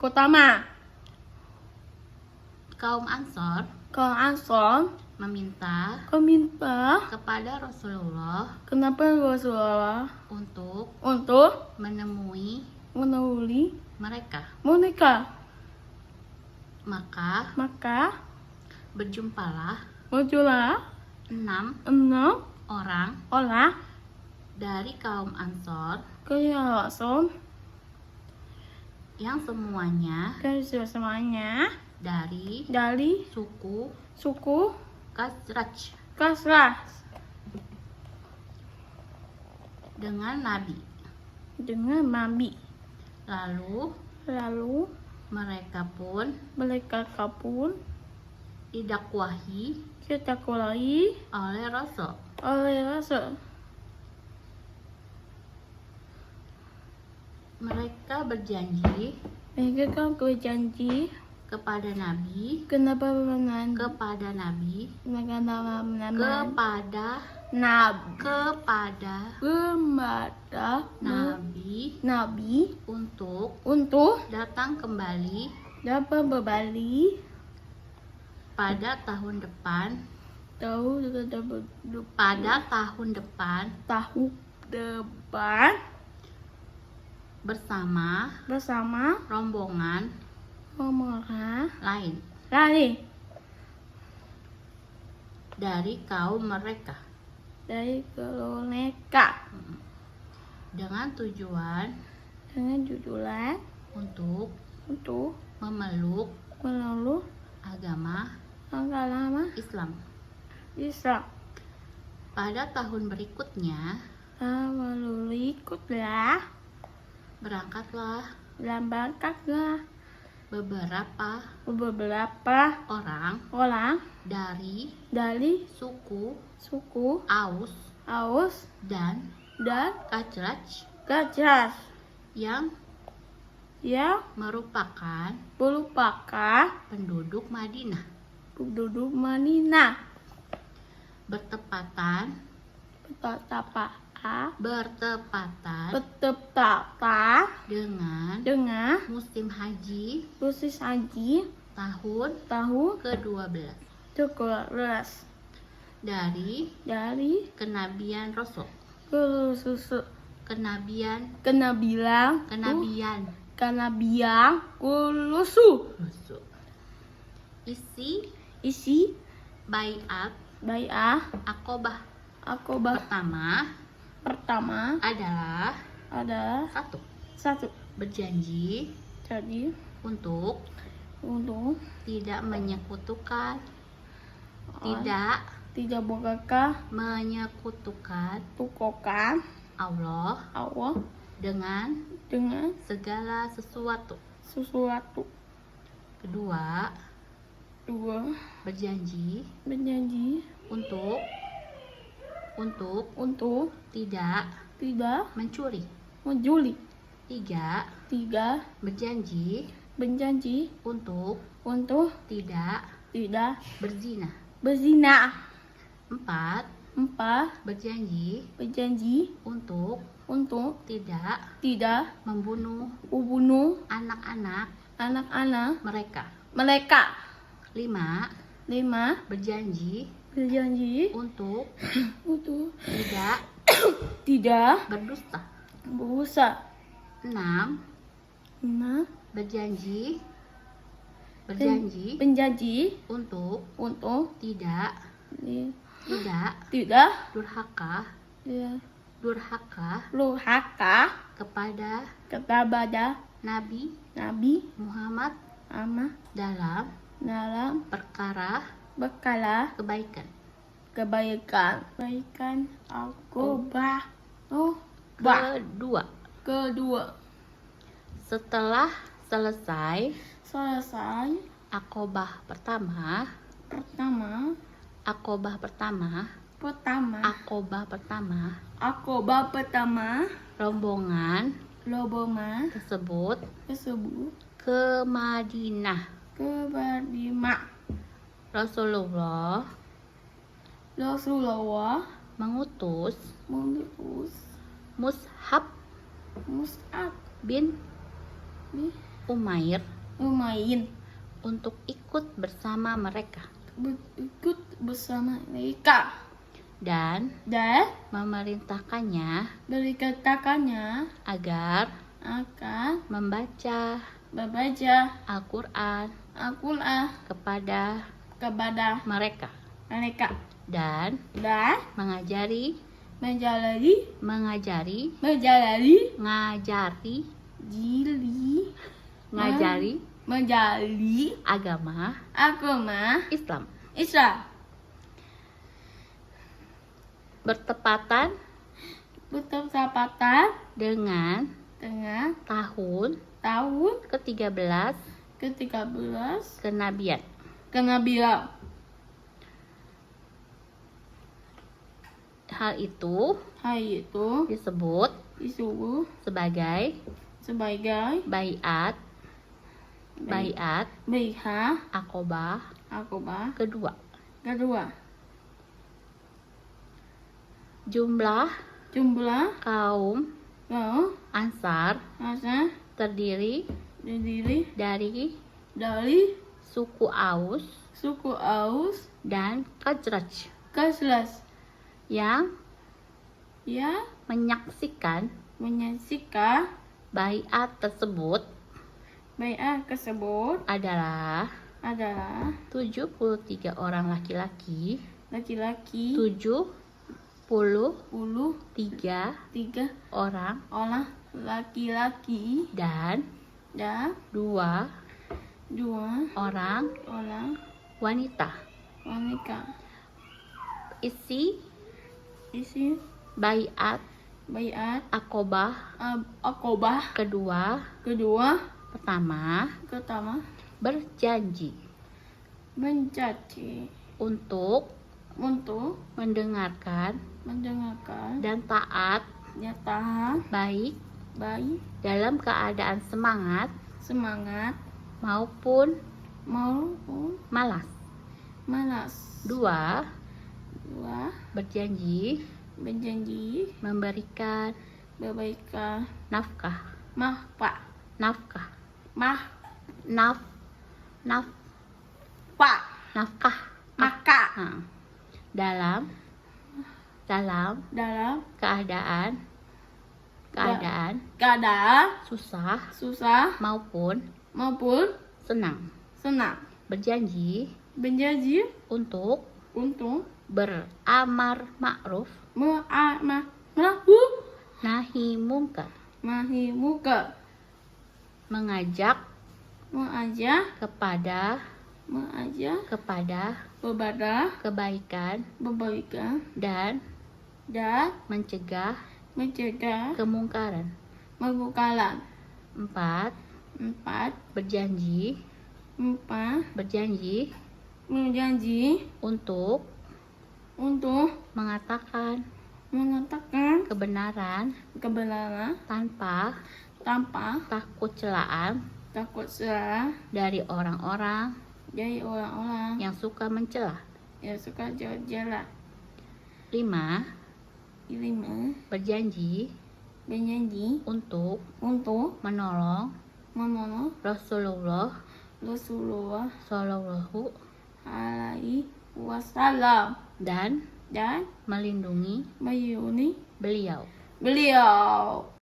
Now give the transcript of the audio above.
Pertama, Kaum Ansor kaum Ansor meminta meminta kepada Rasulullah kenapa Rasulullah untuk untuk menemui mereka. mereka. Maka Berjumpalah muncullah 6 enam orang dari kaum Ansor kaum Ansor yang semuanya dari suku Khazraj dengan Nabi. Lalu mereka pun didakwahi oleh Rasul. Mereka berjanji kepada Nabi, kepada Nabi untuk datang kembali pada tahun depan bersama rombongan lain dari kaum mereka, dengan tujuan untuk memeluk agama Islam. Pada tahun berikutnya berangkatlah beberapa orang dari suku Aus dan Khazraj yang merupakan penduduk Madinah, bertepatan dengan musim haji tahun ke-12 dari kenabian Rasul. Isi baiat Aqobah pertama adalah satu, berjanji untuk tidak menyekutukan Allah dengan segala sesuatu. Kedua, berjanji untuk tidak mencuri. Tiga, berjanji untuk tidak berzina. Empat, berjanji untuk tidak membunuh anak-anak mereka. Lima, berjanji untuk tidak berdusta. Enam, berjanji untuk tidak durhaka kepada Nabi Muhammad dalam perkara kebaikan. Kedua, setelah selesai Aqobah pertama, rombongan tersebut ke Madinah. Rasulullah mengutus Mus'ab bin Umair Umain untuk ikut bersama mereka ikut bersama mereka dan dan memerintahkannya berkatakannya agar akan membaca membaca Al-Quran Al-Quran kepada kepada mereka mereka dan dan mengajari menjalani ngajari agama agama Islam Islam bertepatan dengan dengan tahun ke-13 kenabian. kenabian. Hal itu disebut sebagai baiat Aqobah kedua. Jumlah kaum Ansar terdiri dari suku Aus dan Khazraj yang menyaksikan baiat tersebut adalah 73 orang laki-laki, 73 orang laki-laki dan dan 2 orang wanita. Isi baiat Aqobah kedua pertama berjanji untuk mendengarkan dan taat baik dalam keadaan semangat maupun malas. 2. Berjanji memberikan nafkah dalam keadaan susah maupun senang. Berjanji untuk beramar ma'ruf nahi mungkar, mengajak kepada kebaikan dan mencegah kemungkaran. 4. Berjanji untuk mengatakan kebenaran tanpa takut celaan dari orang-orang yang suka mencela. 5. Berjanji untuk menolong Rasulullah Shallallahu alaihi wasallam dan dan melindungi mayuni beliau.